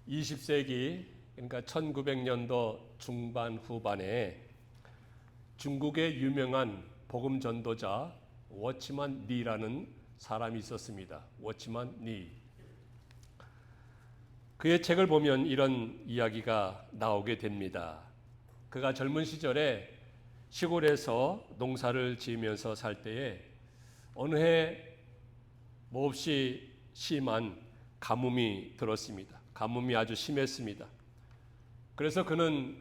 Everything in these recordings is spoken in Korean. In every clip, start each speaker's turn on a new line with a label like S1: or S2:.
S1: 20세기 그러니까 1900년도 중반 후반에 중국의 유명한 복음 전도자 워치만 리라는 사람이 있었습니다. 워치만 리. 그의 책을 보면 이런 이야기가 나오게 됩니다. 그가 젊은 시절에 시골에서 농사를 지으면서 살 때에 어느 해 몹시 심한 가뭄이 들었습니다. 가뭄이 아주 심했습니다. 그래서 그는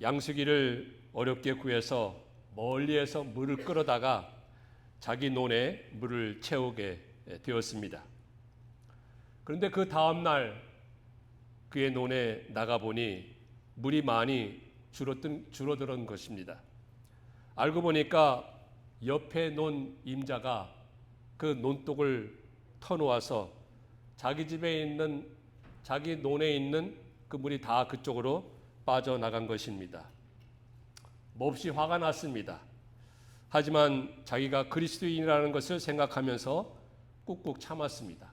S1: 양수기를 어렵게 구해서 멀리에서 물을 끌어다가 자기 논에 물을 채우게 되었습니다. 그런데 그 다음 날 그의 논에 나가보니 물이 많이 줄어든 것입니다. 알고 보니까 옆에 논 임자가 그 논독을 터놓아서 자기 논에 있는 그 물이 다 그쪽으로 빠져나간 것입니다. 몹시 화가 났습니다. 하지만 자기가 그리스도인이라는 것을 생각하면서 꾹꾹 참았습니다.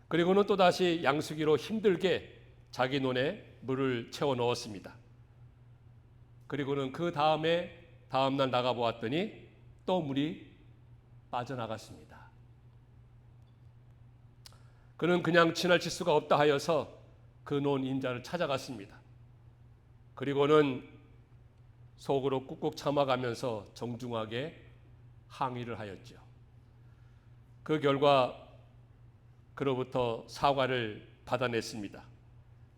S1: 그리고는 또다시 양수기로 힘들게 자기 논에 물을 채워 넣었습니다. 그리고는 그 다음날 나가보았더니 또 물이 빠져나갔습니다. 그는 그냥 지나칠 수가 없다 하여서 그 논 임자를 찾아갔습니다. 그리고는 속으로 꾹꾹 참아가면서 정중하게 항의를 하였죠. 그 결과 그로부터 사과를 받아냈습니다.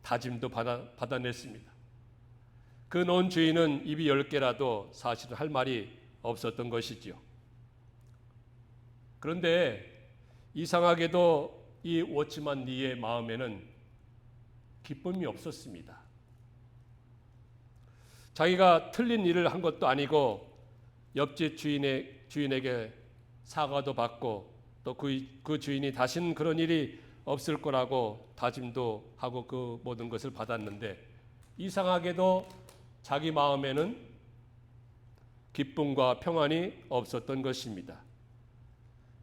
S1: 다짐도 받아냈습니다. 그 논 주인은 입이 10개라도 사실은 할 말이 없었던 것이지요. 그런데 이상하게도 이 워치만 리의 마음에는 기쁨이 없었습니다. 자기가 틀린 일을 한 것도 아니고 옆집 주인에게 사과도 받고 또 그 주인이 다신 그런 일이 없을 거라고 다짐도 하고 그 모든 것을 받았는데 이상하게도 자기 마음에는 기쁨과 평안이 없었던 것입니다.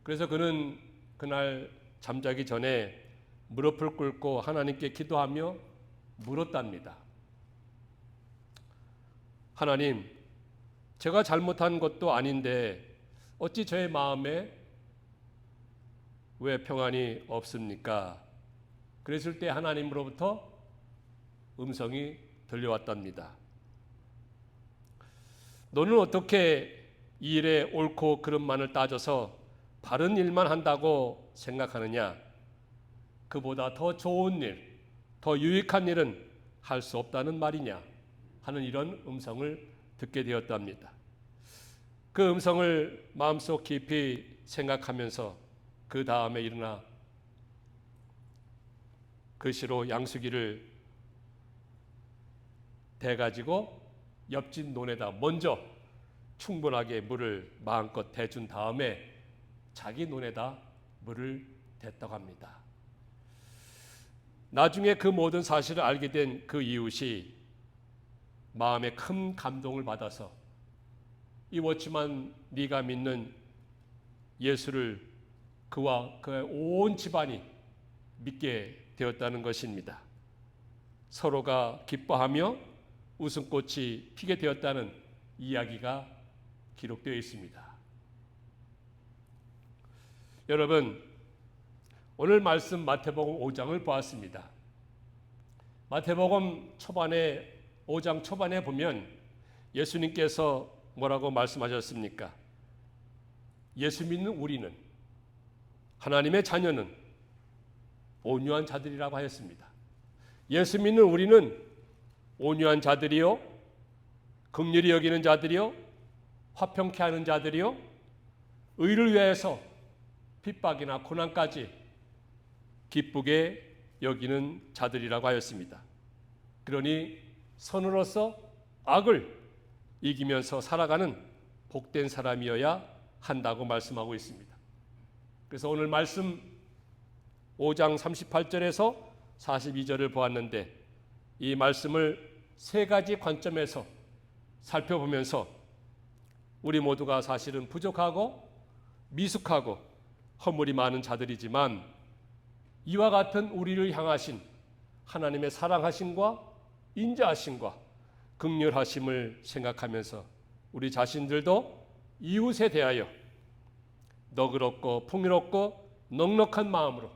S1: 그래서 그는 그날 잠자기 전에 무릎을 꿇고 하나님께 기도하며 물었답니다. 하나님, 제가 잘못한 것도 아닌데 어찌 저의 마음에 왜 평안이 없습니까? 그랬을 때 하나님으로부터 음성이 들려왔답니다. 너는 어떻게 이 일의 옳고 그름만을 따져서 바른 일만 한다고 생각하느냐? 그보다 더 좋은 일, 더 유익한 일은 할 수 없다는 말이냐? 하는 이런 음성을 듣게 되었답니다. 그 음성을 마음속 깊이 생각하면서 그 다음에 일어나 그 시로 양수기를 대가지고 옆집 논에다 먼저 충분하게 물을 마음껏 대준 다음에 자기 논에다 물을 댔다고 합니다. 나중에 그 모든 사실을 알게 된 그 이웃이 마음에 큰 감동을 받아서 이 워치만 리가 믿는 예수를 그와 그의 온 집안이 믿게 되었다는 것입니다. 서로가 기뻐하며 웃음꽃이 피게 되었다는 이야기가 기록되어 있습니다. 여러분, 오늘 말씀 마태복음 5장을 보았습니다. 마태복음 5장 초반에 보면 예수님께서 뭐라고 말씀하셨습니까? 예수 믿는 우리는 하나님의 자녀는 온유한 자들이라고 하였습니다. 예수 믿는 우리는 온유한 자들이요, 긍휼히 여기는 자들이요, 화평케 하는 자들이요, 의를 위해서 핍박이나 고난까지 기쁘게 여기는 자들이라고 하였습니다. 그러니 선으로서 악을 이기면서 살아가는 복된 사람이어야 한다고 말씀하고 있습니다. 그래서 오늘 말씀 5장 38절에서 42절을 보았는데 이 말씀을 세 가지 관점에서 살펴보면서 우리 모두가 사실은 부족하고 미숙하고 허물이 많은 자들이지만 이와 같은 우리를 향하신 하나님의 사랑하심과 인자하심과 긍휼하심을 생각하면서 우리 자신들도 이웃에 대하여 너그럽고 풍요롭고 넉넉한 마음으로,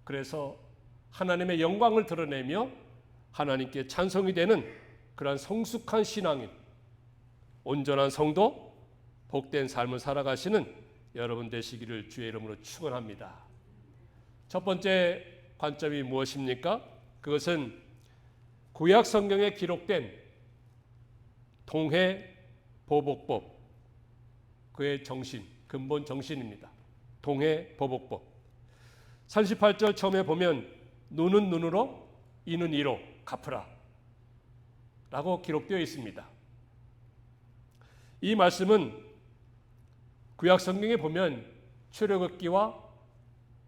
S1: 그래서 하나님의 영광을 드러내며 하나님께 찬송이 되는 그러한 성숙한 신앙인, 온전한 성도, 복된 삶을 살아가시는 여러분 되시기를 주의 이름으로 축원합니다. 첫 번째 관점이 무엇입니까? 그것은 구약 성경에 기록된 동해보복법, 그의 정신, 근본 정신입니다. 동해보복법. 38절 처음에 보면 눈은 눈으로 이는 이로 갚으라 라고 기록되어 있습니다. 이 말씀은 구약 성경에 보면 출애굽기와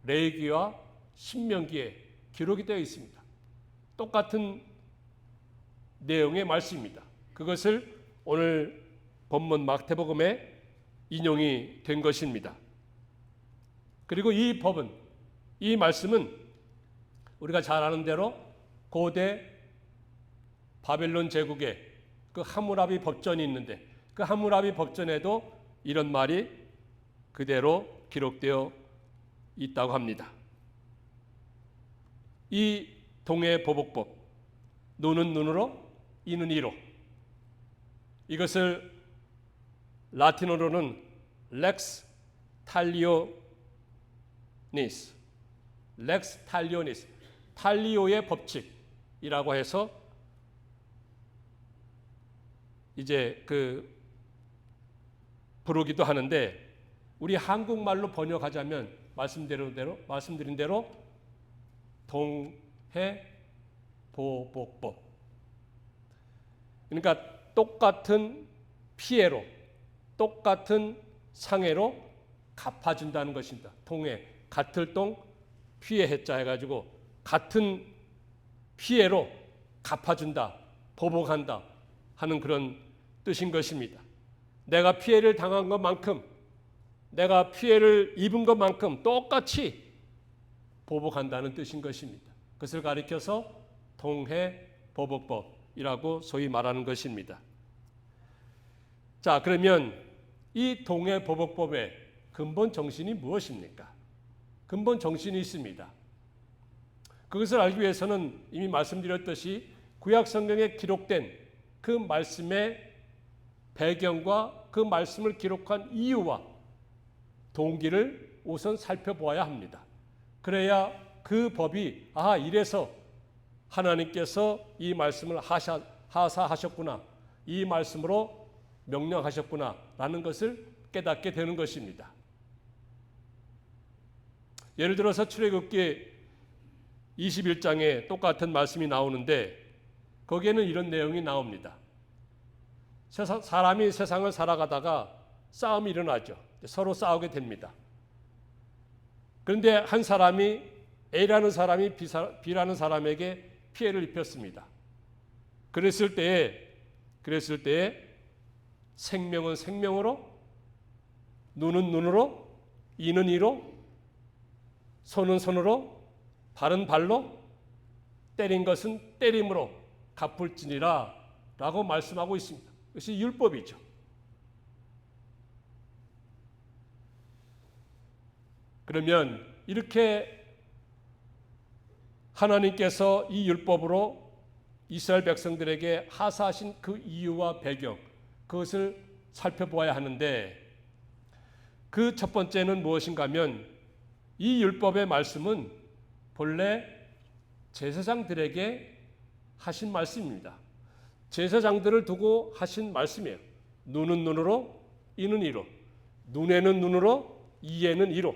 S1: 레위기와 신명기에 기록이 되어 있습니다. 똑같은 내용의 말씀입니다. 그것을 오늘 본문 마태복음에 인용이 된 것입니다. 그리고 이 법은, 이 말씀은 우리가 잘 아는 대로 고대 바벨론 제국에 그 함무라비 법전이 있는데, 그 함무라비 법전에도 이런 말이 그대로 기록되어 있다고 합니다. 이 동해보복법, 눈은 눈으로 이는 이로, 이것을 라틴어로는 렉스 탈리오니스, 렉스 탈리오니스, 탈리오의 법칙이라고 해서 이제 부르기도 하는데, 우리 한국말로 번역하자면 말씀드린 대로 동해보복법. 그러니까 똑같은 피해로, 똑같은 상해로 갚아준다는 것입니다. 동해, 같을 동, 피해 해자 해가지고 같은 피해로 갚아준다, 보복한다 하는 그런 뜻인 것입니다. 내가 피해를 당한 것만큼, 내가 피해를 입은 것만큼 똑같이 보복한다는 뜻인 것입니다. 그것을 가리켜서 동해보복법이라고 소위 말하는 것입니다. 자, 그러면 이 동해보복법의 근본 정신이 무엇입니까? 근본 정신이 있습니다. 그것을 알기 위해서는 이미 말씀드렸듯이 구약 성경에 기록된 그 말씀의 배경과 그 말씀을 기록한 이유와 동기를 우선 살펴보아야 합니다. 그래야 그 법이 이래서 하나님께서 이 말씀을 하사하셨구나, 이 말씀으로 명령하셨구나 라는 것을 깨닫게 되는 것입니다. 예를 들어서 출애굽기 21장에 똑같은 말씀이 나오는데 거기에는 이런 내용이 나옵니다. 사람이 세상을 살아가다가 싸움이 일어나죠. 서로 싸우게 됩니다. 그런데 한 사람이, A라는 사람이 B라는 사람에게 피해를 입혔습니다. 그랬을 때에 생명은 생명으로, 눈은 눈으로, 이는 이로, 손은 손으로, 발은 발로, 때린 것은 때림으로 갚을지니라 라고 말씀하고 있습니다. 그것이 율법이죠. 그러면 이렇게 하나님께서 이 율법으로 이스라엘 백성들에게 하사하신 그 이유와 배경, 그것을 살펴보아야 하는데, 그 첫 번째는 무엇인가 하면 이 율법의 말씀은 본래 제사장들에게 하신 말씀입니다. 제사장들을 두고 하신 말씀이에요. 눈은 눈으로, 이는 이로, 눈에는 눈으로, 이에는 이로.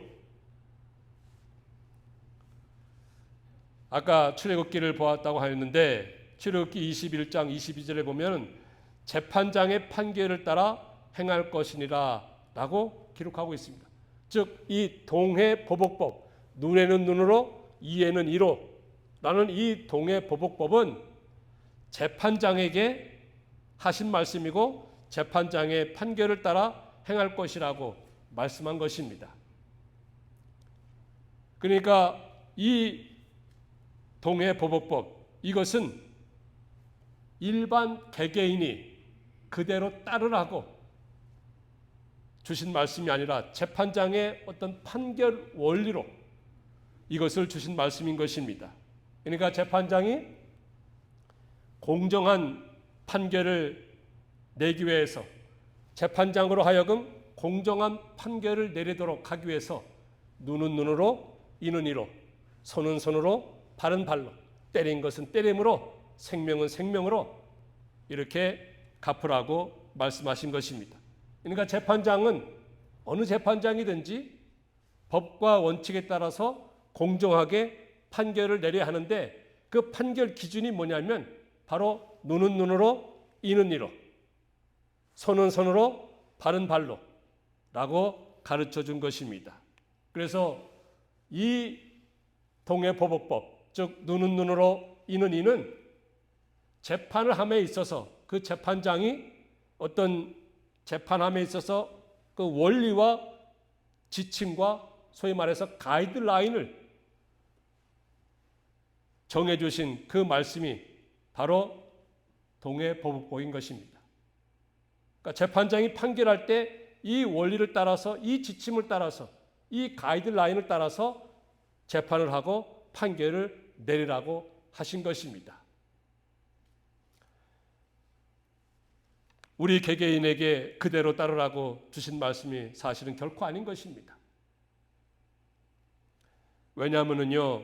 S1: 아까 출애굽기를 보았다고 하였는데 출애굽기 21장 22절에 보면 재판장의 판결을 따라 행할 것이니라 라고 기록하고 있습니다. 즉 이 동해보복법, 눈에는 눈으로, 이에는 이로 라는 이 동해보복법은 재판장에게 하신 말씀이고 재판장의 판결을 따라 행할 것이라고 말씀한 것입니다. 그러니까 이 동해보복법, 이것은 일반 개개인이 그대로 따르라고 주신 말씀이 아니라 재판장의 어떤 판결 원리로 이것을 주신 말씀인 것입니다. 그러니까 재판장이 공정한 판결을 내기 위해서, 재판장으로 하여금 공정한 판결을 내리도록 하기 위해서 눈은 눈으로, 이는 이로, 손은 손으로, 발은 발로, 때린 것은 때림으로, 생명은 생명으로 이렇게 갚으라고 말씀하신 것입니다. 그러니까 재판장은 어느 재판장이든지 법과 원칙에 따라서 공정하게 판결을 내려야 하는데, 그 판결 기준이 뭐냐면 바로 눈은 눈으로, 이는 이로, 손은 손으로, 발은 발로 라고 가르쳐 준 것입니다. 그래서 이 동해보복법, 즉 눈은 눈으로, 이는 이는 재판을 함에 있어서 그 재판장이 어떤 재판함에 있어서 그 원리와 지침과 소위 말해서 가이드라인을 정해주신 그 말씀이 바로 동해보복법인 것입니다. 그러니까 재판장이 판결할 때 이 원리를 따라서, 이 지침을 따라서, 이 가이드라인을 따라서 재판을 하고 판결을 내리라고 하신 것입니다. 우리 개개인에게 그대로 따르라고 주신 말씀이 사실은 결코 아닌 것입니다. 왜냐하면요,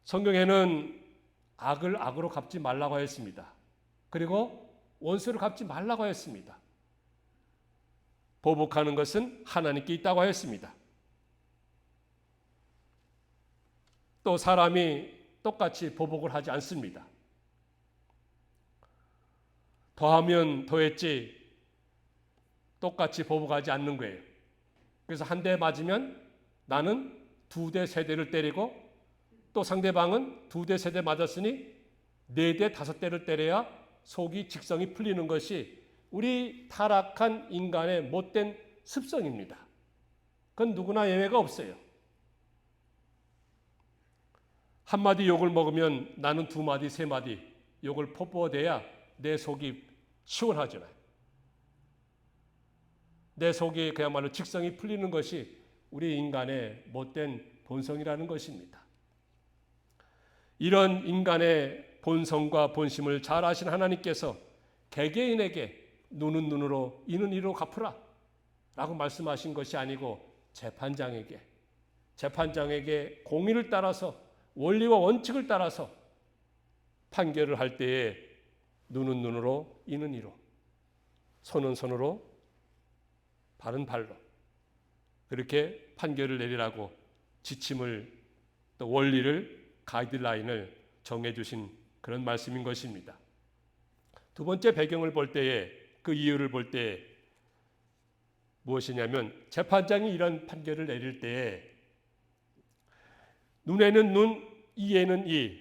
S1: 성경에는 악을 악으로 갚지 말라고 하였습니다. 그리고 원수를 갚지 말라고 하였습니다. 보복하는 것은 하나님께 있다고 하였습니다. 또 사람이 똑같이 보복을 하지 않습니다. 더하면 더했지 똑같이 보복하지 않는 거예요. 그래서 한 대 맞으면 나는 2대, 3대를 때리고, 또 상대방은 2대, 3대 맞았으니 4대, 5대를 때려야 속이 직성이 풀리는 것이 우리 타락한 인간의 못된 습성입니다. 그건 누구나 예외가 없어요. 한마디 욕을 먹으면 나는 2마디, 3마디 욕을 퍼부어대야 내 속이 시원하잖아요. 내 속이 그야말로 직성이 풀리는 것이 우리 인간의 못된 본성이라는 것입니다. 이런 인간의 본성과 본심을 잘 아신 하나님께서 개개인에게 눈은 눈으로, 이는 이로 갚으라 라고 말씀하신 것이 아니고 재판장에게 공의를 따라서, 원리와 원칙을 따라서 판결을 할 때에 눈은 눈으로, 이는 이로, 손은 손으로, 발은 발로 그렇게 판결을 내리라고 지침을, 또 원리를, 가이드라인을 정해주신 그런 말씀인 것입니다. 두 번째 배경을 볼 때에, 그 이유를 볼 때에 무엇이냐면, 재판장이 이런 판결을 내릴 때에 눈에는 눈, 이에는 이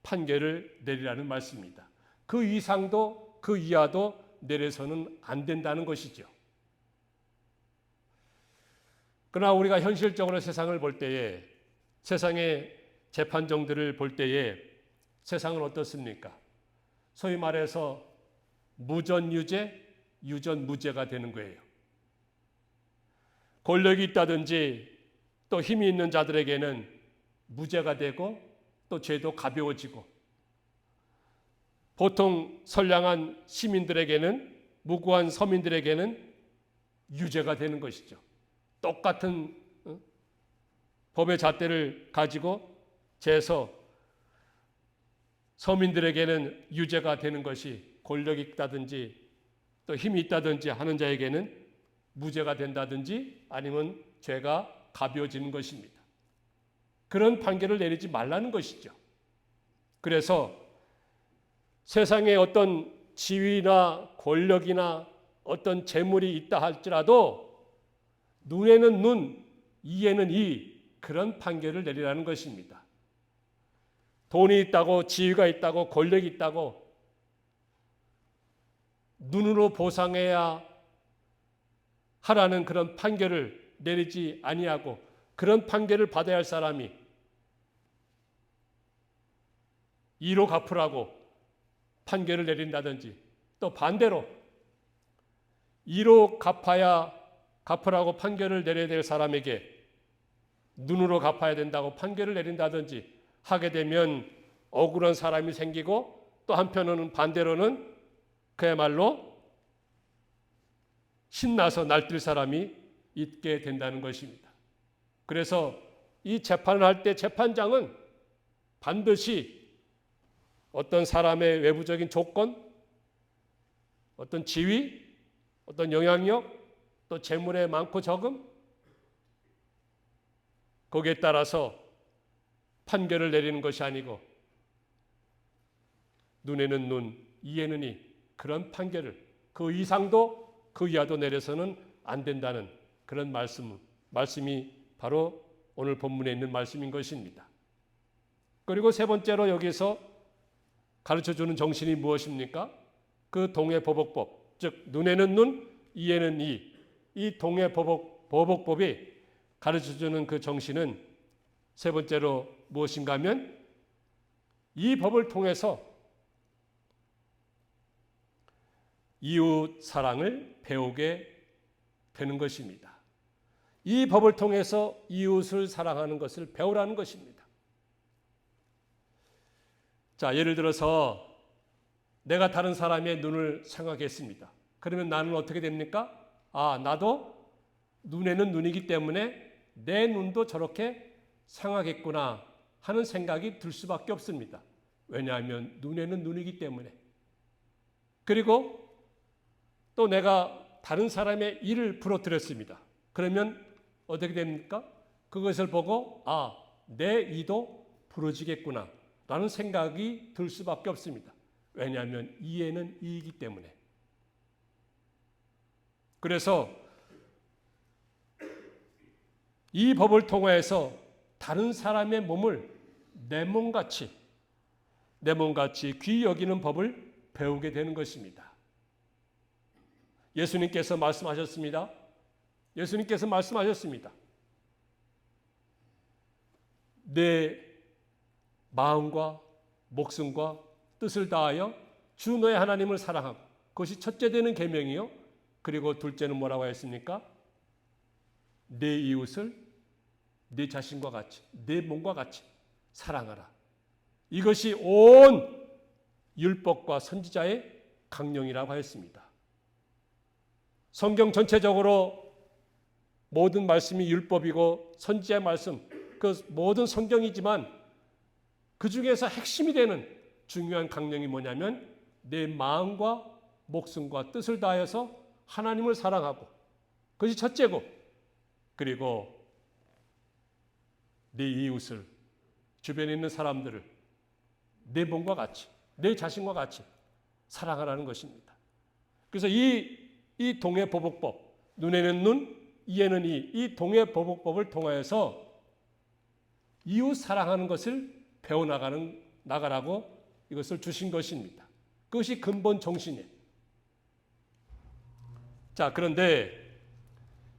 S1: 판결을 내리라는 말씀입니다. 그 이상도 그 이하도 내려서는 안 된다는 것이죠. 그러나 우리가 현실적으로 세상을 볼 때에, 세상의 재판정들을 볼 때에 세상은 어떻습니까? 소위 말해서 무전유죄, 유전무죄가 되는 거예요. 권력이 있다든지 또 힘이 있는 자들에게는 무죄가 되고 또 죄도 가벼워지고, 보통 선량한 시민들에게는, 무고한 서민들에게는 유죄가 되는 것이죠. 똑같은 법의 잣대를 가지고 재서 서민들에게는 유죄가 되는 것이, 권력이 있다든지 또 힘이 있다든지 하는 자에게는 무죄가 된다든지 아니면 죄가 가벼워지는 것입니다. 그런 판결을 내리지 말라는 것이죠. 그래서 세상에 어떤 지위나 권력이나 어떤 재물이 있다 할지라도 눈에는 눈, 이에는 이, 그런 판결을 내리라는 것입니다. 돈이 있다고, 지위가 있다고, 권력이 있다고 눈으로 보상해야 하라는 그런 판결을 내리지 아니하고, 그런 판결을 받아야 할 사람이 이로 갚으라고 판결을 내린다든지, 또 반대로 이로 갚으라고 판결을 내려야 될 사람에게 눈으로 갚아야 된다고 판결을 내린다든지 하게 되면 억울한 사람이 생기고, 또 한편으로는 반대로는 그야말로 신나서 날뛸 사람이 있게 된다는 것입니다. 그래서 이 재판을 할 때 재판장은 반드시 어떤 사람의 외부적인 조건, 어떤 지위, 어떤 영향력, 또 재물의 많고 적음, 거기에 따라서 판결을 내리는 것이 아니고 눈에는 눈, 이에는 이, 그런 판결을 그 이상도 그 이하도 내려서는 안 된다는 그런 말씀이 바로 오늘 본문에 있는 말씀인 것입니다. 그리고 세 번째로 여기서 가르쳐주는 정신이 무엇입니까? 그 동해보복법, 즉 눈에는 눈, 이에는 이, 이 동해보복법이 가르쳐주는 그 정신은 세 번째로 무엇인가 하면 이 법을 통해서 이웃 사랑을 배우게 되는 것입니다. 이 법을 통해서 이웃을 사랑하는 것을 배우라는 것입니다. 자, 예를 들어서 내가 다른 사람의 눈을 생각했습니다. 그러면 나는 어떻게 됩니까? 나도 눈에는 눈이기 때문에 내 눈도 저렇게 생각했구나 하는 생각이 들 수밖에 없습니다. 왜냐하면 눈에는 눈이기 때문에. 그리고 또 내가 다른 사람의 이를 부러뜨렸습니다. 그러면 어떻게 됩니까? 그것을 보고 내 이도 부러지겠구나 라는 생각이 들 수밖에 없습니다. 왜냐하면 이에는 이이기 때문에. 그래서 이 법을 통해서 다른 사람의 몸을 내 몸같이 귀히 여기는 법을 배우게 되는 것입니다. 예수님께서 말씀하셨습니다. 내 마음과 목숨과 뜻을 다하여 주 너의 하나님을 사랑하고, 그것이 첫째 되는 계명이요. 그리고 둘째는 뭐라고 했습니까? 내 이웃을 내 자신과 같이, 내 몸과 같이 사랑하라. 이것이 온 율법과 선지자의 강령이라고 하였습니다. 성경 전체적으로 모든 말씀이 율법이고 선지자의 말씀, 그 모든 성경이지만 그 중에서 핵심이 되는 중요한 강령이 뭐냐면 내 마음과 목숨과 뜻을 다하여서 하나님을 사랑하고, 그것이 첫째고, 그리고 내 이웃을, 주변에 있는 사람들을 내 몸과 같이, 내 자신과 같이 사랑하라는 것입니다. 그래서 이 동해보복법, 눈에는 눈, 이에는 이 동해보복법을 통하여서 이웃 사랑하는 것을 배워나가라고 이것을 주신 것입니다. 그것이 근본 정신이에요. 자, 그런데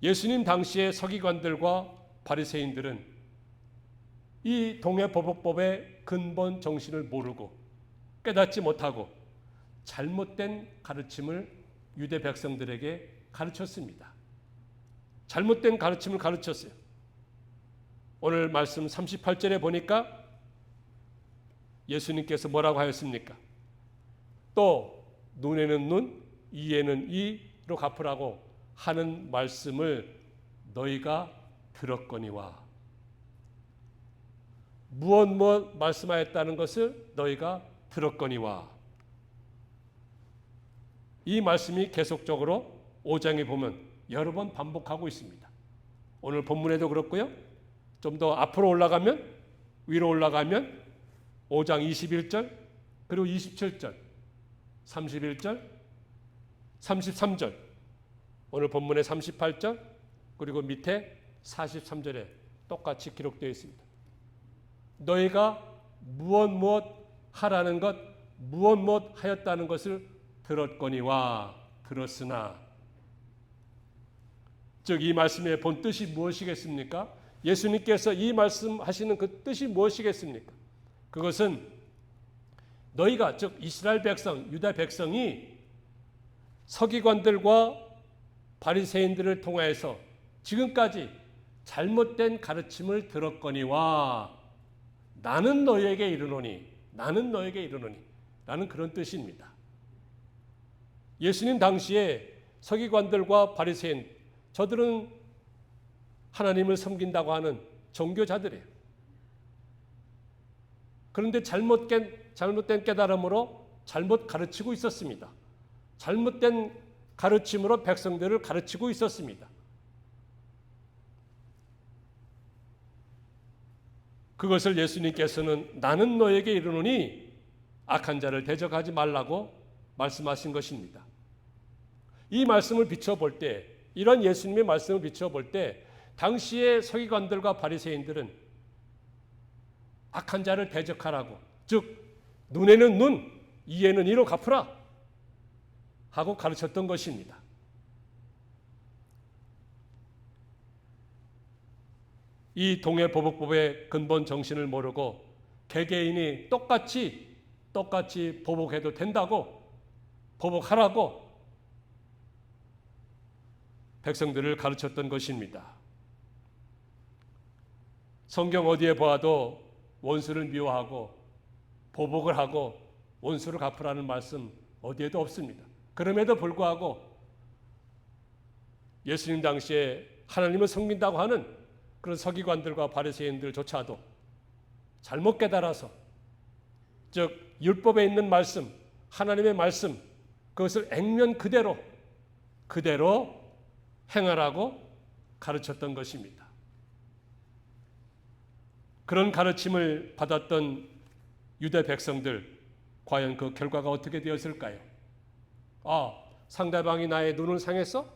S1: 예수님 당시의 서기관들과 바리새인들은 이 동해보복법의 근본 정신을 모르고 깨닫지 못하고 잘못된 가르침을 유대 백성들에게 가르쳤습니다. 잘못된 가르침을 가르쳤어요. 오늘 말씀 38절에 보니까 예수님께서 뭐라고 하였습니까? 또 눈에는 눈, 이에는 이로 갚으라고 하는 말씀을 너희가 들었거니와. 무엇 말씀하였다는 것을 너희가 들었거니와. 이 말씀이 계속적으로 5장에 보면 여러 번 반복하고 있습니다. 오늘 본문에도 그렇고요. 좀 더 앞으로 올라가면, 위로 올라가면 5장 21절, 그리고 27절, 31절, 33절, 오늘 본문의 38절, 그리고 밑에 43절에 똑같이 기록되어 있습니다. 너희가 무엇 하라는 것, 무엇 하였다는 것을 들었거니와. 들었으나, 즉 이 말씀의 본 뜻이 무엇이겠습니까? 예수님께서 이 말씀하시는 그 뜻이 무엇이겠습니까? 그것은 너희가, 즉 이스라엘 백성, 유다 백성이 서기관들과 바리새인들을 통하여서 지금까지 잘못된 가르침을 들었거니와 나는 너희에게 이르노니, 나는 너희에게 이르노니 라는 그런 뜻입니다. 예수님 당시에 서기관들과 바리새인, 저들은 하나님을 섬긴다고 하는 종교자들이에요. 그런데 잘못된 깨달음으로 잘못 가르치고 있었습니다. 잘못된 가르침으로 백성들을 가르치고 있었습니다. 그것을 예수님께서는 나는 너에게 이르노니 악한 자를 대적하지 말라고 말씀하신 것입니다. 이 말씀을 비춰볼 때, 이런 예수님의 말씀을 비춰볼 때 당시의 서기관들과 바리새인들은 악한 자를 대적하라고, 즉 눈에는 눈, 이에는 이로 갚으라 하고 가르쳤던 것입니다. 이 동해보복법의 근본 정신을 모르고 개개인이 똑같이 보복해도 된다고, 보복하라고 백성들을 가르쳤던 것입니다. 성경 어디에 보아도 원수를 미워하고 보복을 하고 원수를 갚으라는 말씀 어디에도 없습니다. 그럼에도 불구하고 예수님 당시에 하나님을 섬긴다고 하는 그런 서기관들과 바리새인들조차도 잘못 깨달아서, 즉 율법에 있는 말씀, 하나님의 말씀, 그것을 액면 그대로 행하라고 가르쳤던 것입니다. 그런 가르침을 받았던 유대 백성들, 과연 그 결과가 어떻게 되었을까요? 상대방이 나의 눈을 상했어?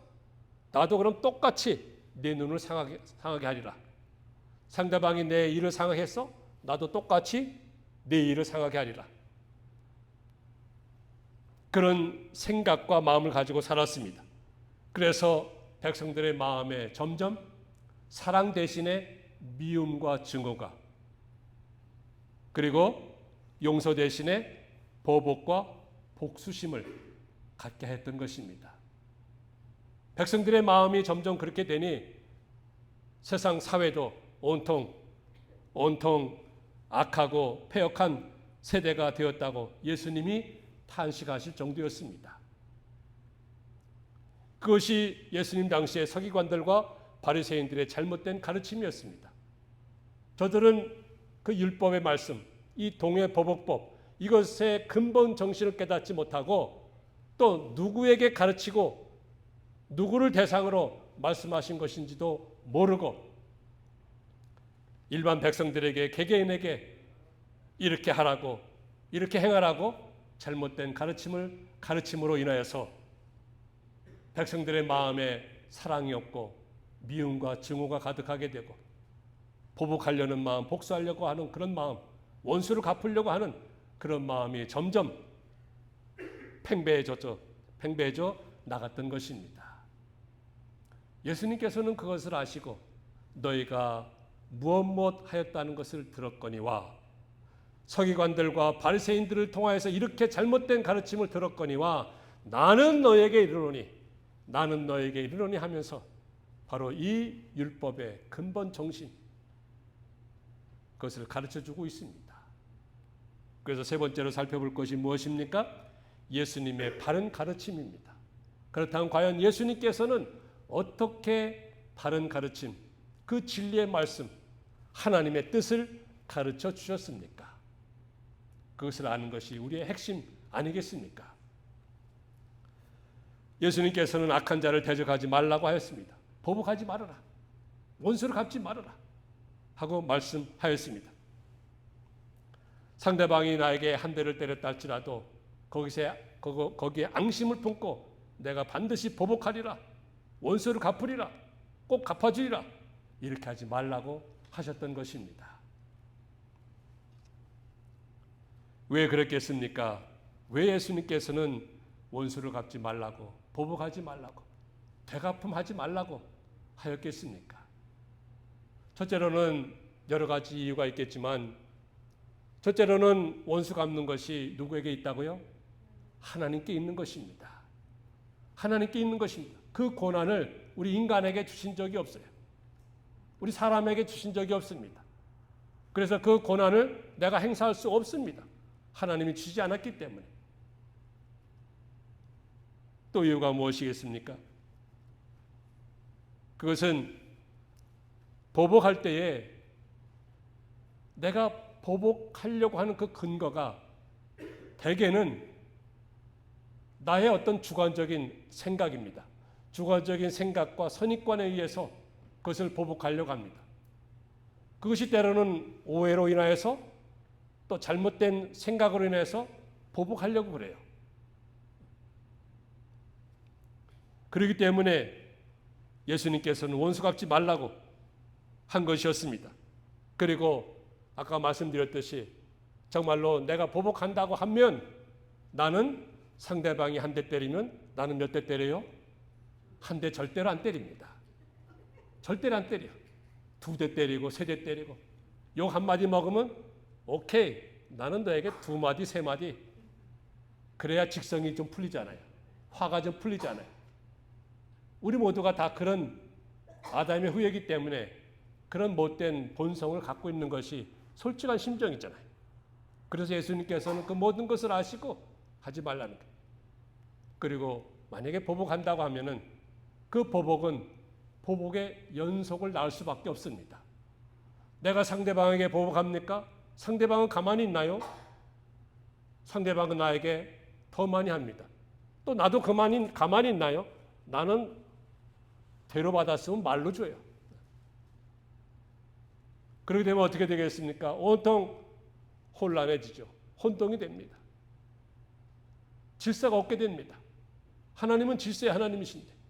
S1: 나도 그럼 똑같이 내 눈을 상하게 하리라. 상대방이 내 일을 상하했어? 나도 똑같이 내 일을 상하게 하리라. 그런 생각과 마음을 가지고 살았습니다. 그래서 백성들의 마음에 점점 사랑 대신에 미움과 증오가, 그리고 용서 대신에 보복과 복수심을 갖게 했던 것입니다. 백성들의 마음이 점점 그렇게 되니 세상 사회도 온통 악하고 패역한 세대가 되었다고 예수님이 탄식하실 정도였습니다. 그것이 예수님 당시의 서기관들과 바리새인들의 잘못된 가르침이었습니다. 저들은 그 율법의 말씀, 이 동해보복법, 이것의 근본 정신을 깨닫지 못하고 또 누구에게 가르치고 누구를 대상으로 말씀하신 것인지도 모르고 일반 백성들에게, 개개인에게 이렇게 하라고, 이렇게 행하라고 잘못된 가르침으로 인하여서 백성들의 마음에 사랑이 없고 미움과 증오가 가득하게 되고 보복하려는 마음, 복수하려고 하는 그런 마음, 원수를 갚으려고 하는 그런 마음이 점점 팽배해져 나갔던 것입니다. 예수님께서는 그것을 아시고 너희가 무엇 하였다는 것을 들었거니와, 서기관들과 바리새인들을 통하여서 이렇게 잘못된 가르침을 들었거니와 나는 너에게 이르노니 하면서 바로 이 율법의 근본 정신, 그것을 가르쳐주고 있습니다. 그래서 세 번째로 살펴볼 것이 무엇입니까? 예수님의 바른 가르침입니다. 그렇다면 과연 예수님께서는 어떻게 바른 가르침, 그 진리의 말씀, 하나님의 뜻을 가르쳐 주셨습니까? 그것을 아는 것이 우리의 핵심 아니겠습니까? 예수님께서는 악한 자를 대적하지 말라고 하였습니다. 보복하지 말아라, 원수를 갚지 말아라 하고 말씀하였습니다. 상대방이 나에게 한 대를 때렸다 할지라도 거기에 앙심을 품고 내가 반드시 보복하리라, 원수를 갚으리라, 꼭 갚아주리라, 이렇게 하지 말라고 하셨던 것입니다. 왜 그랬겠습니까? 왜 예수님께서는 원수를 갚지 말라고, 보복하지 말라고, 되갚음하지 말라고 하였겠습니까? 첫째로는 여러 가지 이유가 있겠지만 첫째로는 원수 갚는 것이 누구에게 있다고요? 하나님께 있는 것입니다. 하나님께 있는 것입니다. 그 권한을 우리 인간에게 주신 적이 없어요. 우리 사람에게 주신 적이 없습니다. 그래서 그 권한을 내가 행사할 수 없습니다. 하나님이 주지 않았기 때문에. 또 이유가 무엇이겠습니까? 그것은 보복할 때에 내가 보복하려고 하는 그 근거가 대개는 나의 어떤 주관적인 생각입니다. 주관적인 생각과 선입관에 의해서 그것을 보복하려고 합니다. 그것이 때로는 오해로 인하여서 또 잘못된 생각으로 인해서 보복하려고 그래요. 그렇기 때문에 예수님께서는 원수 갚지 말라고 한 것이었습니다. 그리고 아까 말씀드렸듯이 정말로 내가 보복한다고 하면 나는 상대방이 한 대 때리면 나는 몇 대 때려요? 한 대 절대로 안 때립니다. 절대로 안 때려. 2대 때리고 3대 때리고 욕 한마디 먹으면 오케이, 나는 너에게 2마디 3마디. 그래야 직성이 좀 풀리잖아요. 화가 좀 풀리잖아요. 우리 모두가 다 그런 아담의 후예이기 때문에 그런 못된 본성을 갖고 있는 것이 솔직한 심정이잖아요. 그래서 예수님께서는 그 모든 것을 아시고 하지 말라는 거예요. 그리고 만약에 보복한다고 하면은 그 보복은 보복의 연속을 낳을 수밖에 없습니다. 내가 상대방에게 보복합니까? 상대방은 가만히 있나요? 상대방은 나에게 더 많이 합니다. 또 나도 가만히 있나요? 나는 대로받았으면 말로 줘요. 그렇게 되면 어떻게 되겠습니까? 온통 혼란해지죠. 혼동이 됩니다. 질서가 없게 됩니다. 하나님은 질서의 하나님이신데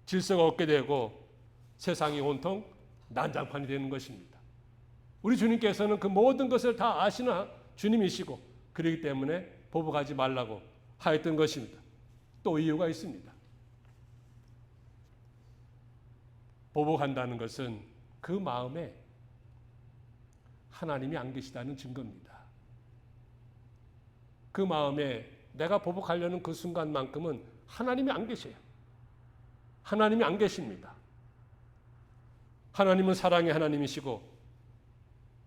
S1: 질서가 없게 되고 세상이 온통 난장판이 되는 것입니다. 우리 주님께서는 그 모든 것을 다 아시는 주님이시고 그렇기 때문에 보복하지 말라고 하였던 것입니다. 또 이유가 있습니다. 보복한다는 것은 그 마음에 하나님이 안 계시다는 증거입니다. 그 마음에 내가 보복하려는 그 순간만큼은 하나님이 안 계세요. 하나님이 안 계십니다. 하나님은 사랑의 하나님이시고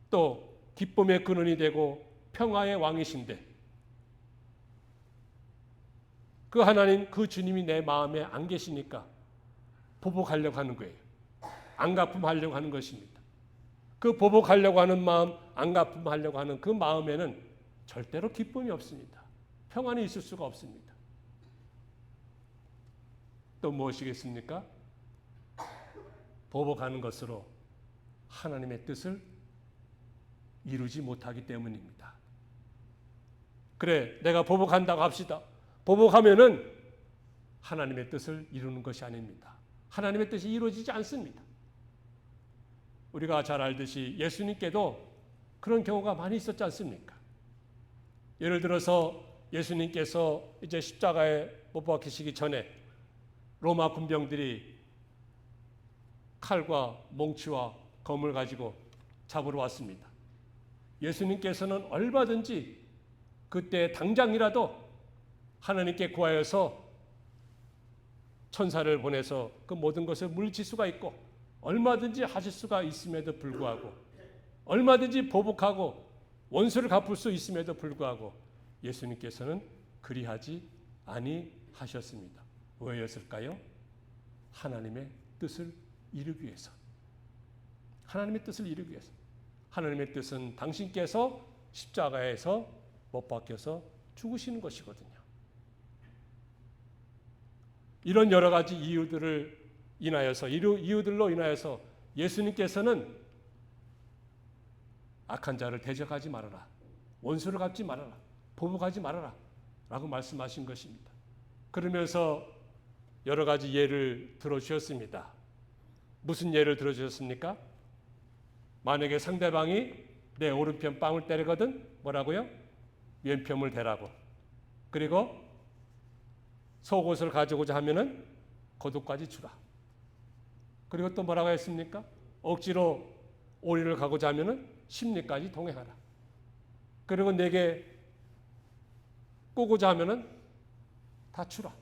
S1: 또 기쁨의 근원이 되고 평화의 왕이신데 그 하나님, 그 주님이 내 마음에 안 계시니까 보복하려고 하는 거예요. 안갚음하려고 하는 것입니다. 그 보복하려고 하는 마음, 안갚음하려고 하는 그 마음에는 절대로 기쁨이 없습니다. 평안이 있을 수가 없습니다. 또 무엇이겠습니까? 보복하는 것으로 하나님의 뜻을 이루지 못하기 때문입니다. 그래, 내가 보복한다고 합시다. 보복하면은 하나님의 뜻을 이루는 것이 아닙니다. 하나님의 뜻이 이루어지지 않습니다. 우리가 잘 알듯이 예수님께도 그런 경우가 많이 있었지 않습니까? 예를 들어서 예수님께서 이제 십자가에 못 박히시기 전에 로마 군병들이 칼과 몽치와 검을 가지고 잡으러 왔습니다. 예수님께서는 얼마든지 그때 당장이라도 하나님께 구하여서 천사를 보내서 그 모든 것을 물리칠 수가 있고 얼마든지 하실 수가 있음에도 불구하고 얼마든지 보복하고 원수를 갚을 수 있음에도 불구하고 예수님께서는 그리하지 아니하셨습니다. 왜였을까요? 하나님의 뜻을 이루기 위해서. 하나님의 뜻을 이루기 위해서. 하나님의 뜻은 당신께서 십자가에서 못 박혀서 죽으시는 것이거든요. 이런 여러 가지 이유들로 인하여서 예수님께서는 악한 자를 대적하지 말아라. 원수를 갚지 말아라. 보복하지 말아라. 라고 말씀하신 것입니다. 그러면서 여러 가지 예를 들어주셨습니다. 무슨 예를 들어주셨습니까? 만약에 상대방이 내 오른편 뺨을 때리거든 뭐라고요? 왼편을 대라고. 그리고 속옷을 가져오자 하면은 겉옷까지 주라. 그리고 또 뭐라고 했습니까? 억지로 오리를 가고자 하면은 십리까지 동행하라. 그리고 내게 꾸고자 하면은 다 주라.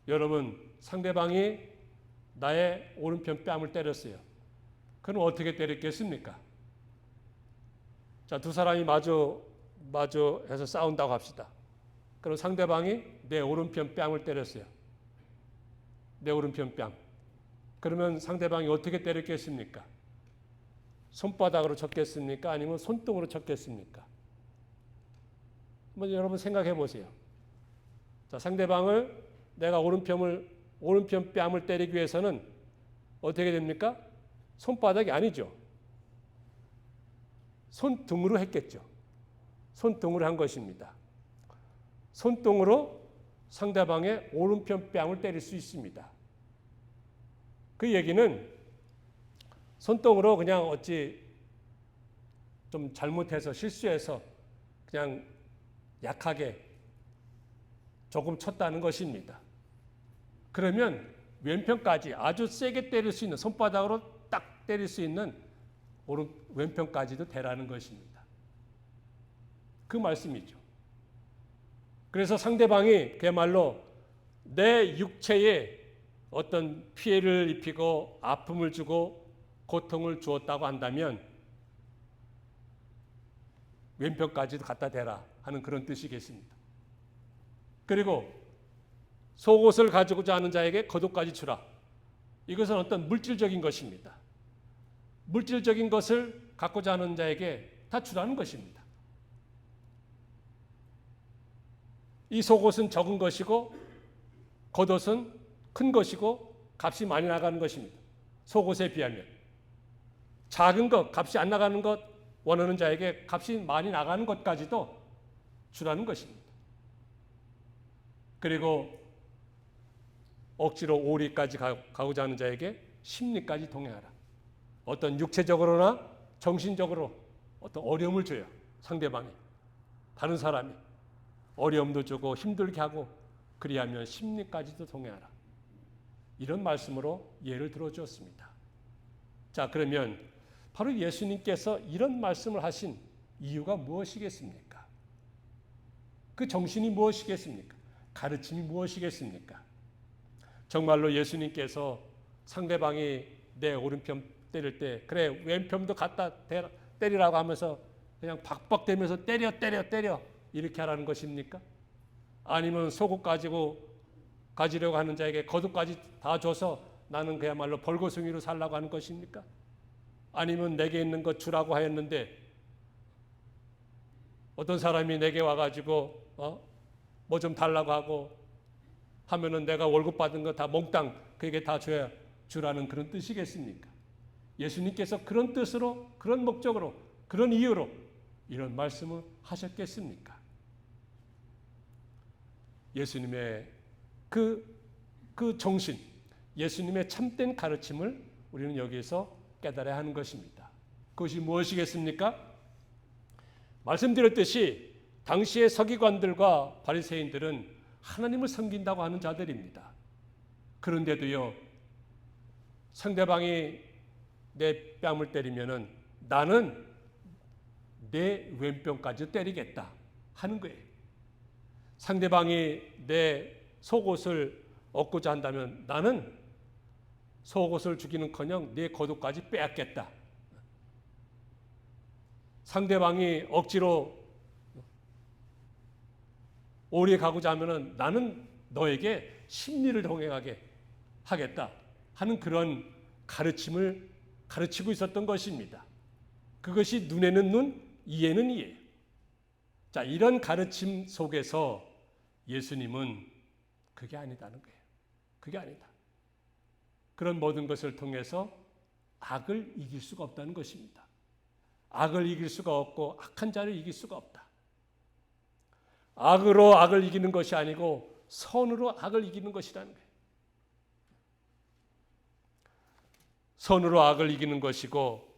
S1: 여러분, 상대방이 나의 오른편 뺨을 때렸어요. 그럼 어떻게 때렸겠습니까? 자, 두 사람이 마주 해서 싸운다고 합시다. 그럼 상대방이 내 오른편 뺨을 때렸어요. 내 오른편 뺨. 그러면 상대방이 어떻게 때렸겠습니까? 손바닥으로 쳤겠습니까? 아니면 손등으로 쳤겠습니까? 한번 여러분 생각해 보세요. 자, 상대방을 내가 오른편 뺨을 때리기 위해서는 어떻게 됩니까? 손바닥이 아니죠. 손등으로 했겠죠. 손등으로 한 것입니다. 손등으로 상대방의 오른편 뺨을 때릴 수 있습니다. 그 얘기는 손등으로 그냥 어찌 좀 잘못해서 실수해서 그냥 약하게 조금 쳤다는 것입니다. 그러면 왼편까지 아주 세게 때릴 수 있는, 손바닥으로 딱 때릴 수 있는 왼편까지도 되라는 것입니다. 그 말씀이죠. 그래서 상대방이 그야말로 내 육체에 어떤 피해를 입히고 아픔을 주고 고통을 주었다고 한다면 왼편까지도 갖다 대라 하는 그런 뜻이겠습니다. 그리고 속옷을 가지고자 하는 자에게 겉옷까지 주라. 이것은 어떤 물질적인 것입니다. 물질적인 것을 갖고자 하는 자에게 다 주라는 것입니다. 이 속옷은 적은 것이고 겉옷은 큰 것이고 값이 많이 나가는 것입니다. 속옷에 비하면. 작은 것, 값이 안 나가는 것 원하는 자에게 값이 많이 나가는 것까지도 주라는 것입니다. 그리고 억지로 오리까지 가고자 하는 자에게 십리까지 동행하라. 어떤 육체적으로나 정신적으로 어떤 어려움을 줘요. 상대방이. 다른 사람이. 어려움도 주고 힘들게 하고 그리하면 십리까지도 동행하라. 이런 말씀으로 예를 들어주었습니다. 자, 그러면 바로 예수님께서 이런 말씀을 하신 이유가 무엇이겠습니까? 그 정신이 무엇이겠습니까? 가르침이 무엇이겠습니까? 정말로 예수님께서 상대방이 내 오른편 때릴 때 그래 왼편도 갖다 때리라고 하면서 그냥 박박대면서 때려 이렇게 하라는 것입니까? 아니면 속옷 가지려고 하는 자에게 겉옷까지 다 줘서 나는 그야말로 벌거숭이로 살라고 하는 것입니까? 아니면 내게 있는 것 주라고 하였는데 어떤 사람이 내게 와가지고 뭐 좀 달라고 하고 하면은 내가 월급 받은 거 다 몽땅 그에게 다 주라는 그런 뜻이겠습니까? 예수님께서 그런 뜻으로, 그런 목적으로, 그런 이유로 이런 말씀을 하셨겠습니까? 예수님의 그 정신, 예수님의 참된 가르침을 우리는 여기에서 깨달아야 하는 것입니다. 그것이 무엇이겠습니까? 말씀드렸듯이 당시의 서기관들과 바리새인들은 하나님을 섬긴다고 하는 자들입니다. 그런데도요, 상대방이 내 뺨을 때리면은 나는 내 왼편까지 때리겠다 하는 거예요. 상대방이 내 속옷을 얻고자 한다면 나는 속옷을 주기는커녕 내 겉옷까지 빼앗겠다. 상대방이 억지로 오리에 가고자 하면은 나는 너에게 십리를 동행하게 하겠다 하는 그런 가르침을 가르치고 있었던 것입니다. 그것이 눈에는 눈, 이에는 이에. 자, 이런 가르침 속에서 예수님은 그게 아니다는 거예요. 그게 아니다. 그런 모든 것을 통해서 악을 이길 수가 없다는 것입니다. 악을 이길 수가 없고 악한 자를 이길 수가 없다. 악으로 악을 이기는 것이 아니고 선으로 악을 이기는 것이라는 거예요. 선으로 악을 이기는 것이고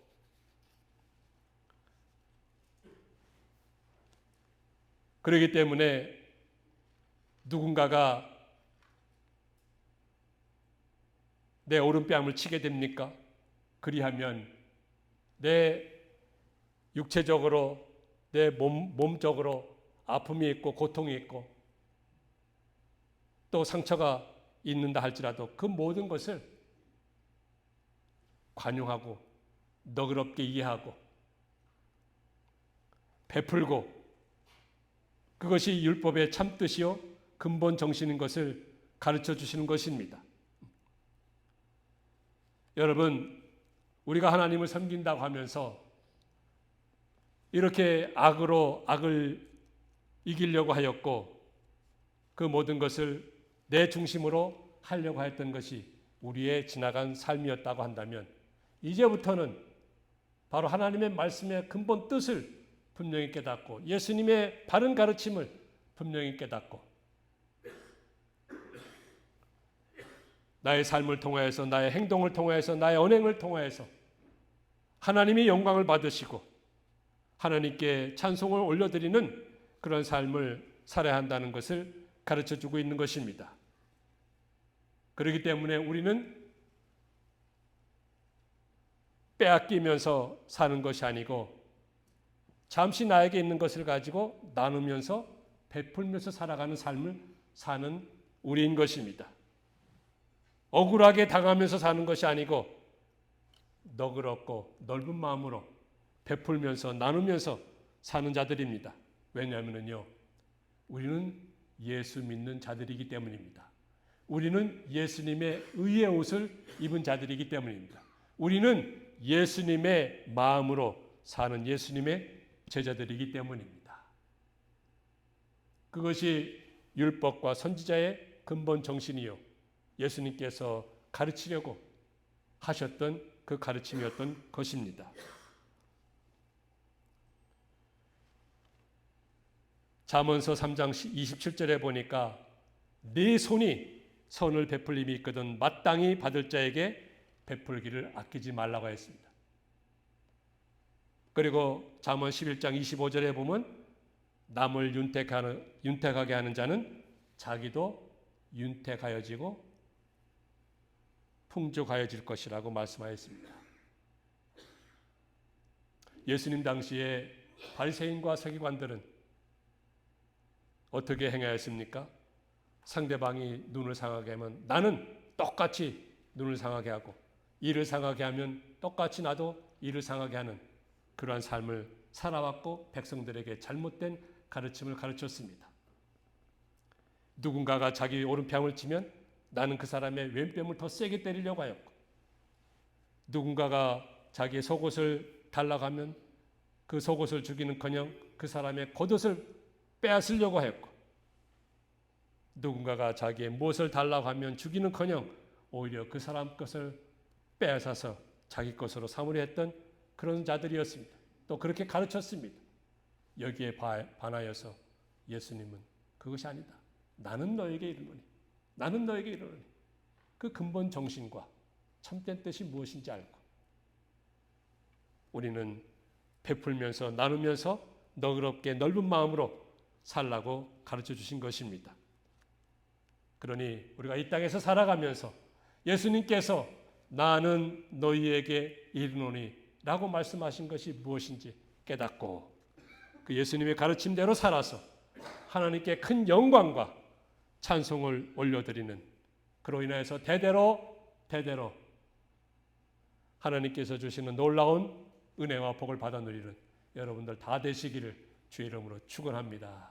S1: 그렇기 때문에 누군가가 내 오른뺨을 치게 됩니까? 그리하면 내 육체적으로 내 몸적으로 아픔이 있고 고통이 있고 또 상처가 있는다 할지라도 그 모든 것을 관용하고 너그럽게 이해하고 베풀고 그것이 율법의 참뜻이요 근본 정신인 것을 가르쳐 주시는 것입니다. 여러분, 우리가 하나님을 섬긴다고 하면서 이렇게 악으로 악을 이기려고 하였고 그 모든 것을 내 중심으로 하려고 했던 것이 우리의 지나간 삶이었다고 한다면 이제부터는 바로 하나님의 말씀의 근본 뜻을 분명히 깨닫고 예수님의 바른 가르침을 분명히 깨닫고 나의 삶을 통하여서 나의 행동을 통하여서 나의 언행을 통하여서 하나님이 영광을 받으시고 하나님께 찬송을 올려드리는 그런 삶을 살아야 한다는 것을 가르쳐주고 있는 것입니다. 그렇기 때문에 우리는 빼앗기면서 사는 것이 아니고 잠시 나에게 있는 것을 가지고 나누면서 베풀면서 살아가는 삶을 사는 우리인 것입니다. 억울하게 당하면서 사는 것이 아니고 너그럽고 넓은 마음으로 베풀면서 나누면서 사는 자들입니다. 왜냐하면요, 우리는 예수 믿는 자들이기 때문입니다. 우리는 예수님의 의의 옷을 입은 자들이기 때문입니다. 우리는 예수님의 마음으로 사는 예수님의 제자들이기 때문입니다. 그것이 율법과 선지자의 근본 정신이요 예수님께서 가르치려고 하셨던 그 가르침이었던 것입니다. 잠언서 3장 27절에 보니까 네 손이 선을 베풀림이 있거든 마땅히 받을 자에게 베풀기를 아끼지 말라고 했습니다. 그리고 잠언 11장 25절에 보면 남을 윤택하게 하는 자는 자기도 윤택하여지고 풍족하여질 것이라고 말씀하였습니다. 예수님 당시에 바리새인과 서기관들은 어떻게 행하였습니까? 상대방이 눈을 상하게 하면 나는 똑같이 눈을 상하게 하고 이를 상하게 하면 똑같이 나도 이를 상하게 하는 그러한 삶을 살아왔고 백성들에게 잘못된 가르침을 가르쳤습니다. 누군가가 자기 오른뺨을 치면 나는 그 사람의 왼뺨을 더 세게 때리려고 하였고 누군가가 자기의 속옷을 달라고 하면 그 속옷을 주기는커녕 그 사람의 겉옷을 빼앗으려고 하였고 누군가가 자기의 무엇을 달라고 하면 주기는커녕 오히려 그 사람 것을 빼앗아서 자기 것으로 삼으려 했던 그런 자들이었습니다. 또 그렇게 가르쳤습니다. 여기에 반하여서 예수님은 그것이 아니다. 나는 너에게 이르노니 나는 너에게 이르노니 그 근본 정신과 참된 뜻이 무엇인지 알고 우리는 베풀면서 나누면서 너그럽게 넓은 마음으로 살라고 가르쳐 주신 것입니다. 그러니 우리가 이 땅에서 살아가면서 예수님께서 나는 너희에게 이르노니 라고 말씀하신 것이 무엇인지 깨닫고 그 예수님의 가르침대로 살아서 하나님께 큰 영광과 찬송을 올려드리는 그로 인해서 대대로 하나님께서 주시는 놀라운 은혜와 복을 받아 누리는 여러분들 다 되시기를 주의 이름으로 축원합니다.